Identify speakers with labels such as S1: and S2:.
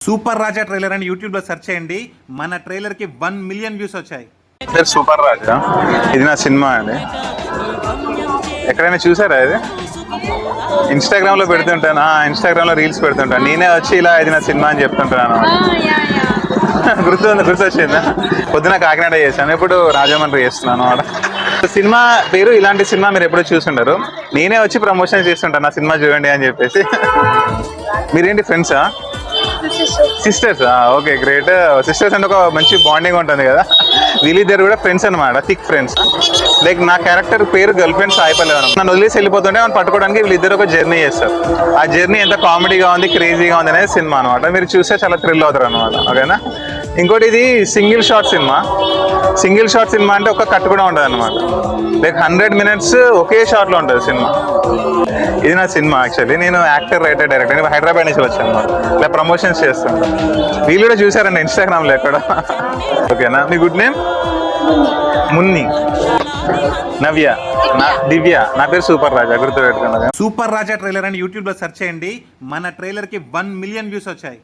S1: Super రాజా trailer అని YouTube లో search చేయండి. మన ట్రైలర్ కి 1 మిలియన్ వ్యూస్ వచ్చాయి.
S2: సూపర్ రాజా ఇది నా సినిమా అండి. ఎక్కడైనా చూసారా ఇది? ఇన్స్టాగ్రామ్ లో పెడుతుంటాను, ఇన్స్టాగ్రామ్ లో రీల్స్ పెడుతుంటాను. నేనే వచ్చి ఇలా ఇది నా సినిమా అని చెప్తుంటాను. గుర్తొచ్చిందా? పొద్దున కాకినాడ చేశాను, ఇప్పుడు రాజమండ్రి చేస్తున్నాను అన్నమాట. సినిమా పేరు ఇలాంటి సినిమా మీరు ఎప్పుడు చూసుంటారు. నేనే వచ్చి ప్రమోషన్ చేస్తుంటాను, నా సినిమా చూడండి అని చెప్పేసి. మీరేంటి ఫ్రెండ్సా, సిస్టర్స్? Okay, great. సిస్టర్స్ అంటే ఒక మంచి బాండింగ్ ఉంటుంది కదా. వీళ్ళిద్దరు కూడా ఫ్రెండ్స్ అనమాట, థిక్ ఫ్రెండ్స్. లైక్ నా క్యారెక్టర్ పేరు గర్ల్ ఫ్రెండ్ సాయిపల్లి. నన్ను వదిలేసి వెళ్ళిపోతుంటే మనం పట్టుకోవడానికి వీళ్ళిద్దరు ఒక జర్నీ చేస్తారు. ఆ జర్నీ ఎంత కామెడీగా ఉంది, క్రేజీగా ఉంది అనేది సినిమా అనమాట. మీరు చూస్తే చాలా థ్రిల్ అవుతారు అనమాట. ఓకేనా? ఇంకోటి ఇది single shot cinema. Single shot cinema అంటే ఒక కట్ కూడా ఉంటుంది అనమాట. లైక్ 100 మినిట్స్ ఒకే షాట్లో ఉంటుంది సినిమా. ఇది నా సినిమా. యాక్చువల్లీ నేను యాక్టర్, రైటర్, డైరెక్టర్. నేను హైదరాబాద్ నుంచి వచ్చాను అనమాట. ఇలా ప్రమోషన్స్ చేస్తాను. వీళ్ళు కూడా చూసారండి ఇన్స్టాగ్రామ్లో ఎక్కడ. ఓకేనా? మీ గుడ్ నేమ్? మున్ని, నవ్య, దివ్య. నా పేరు సూపర్ రాజా, గుర్తుపెట్టుకున్నా.
S1: సూపర్ రాజా ట్రైలర్ అని యూట్యూబ్ లో సెర్చ్ చేయండి. మన ట్రైలర్ కి 1 మిలియన్ వ్యూస్ వచ్చాయి.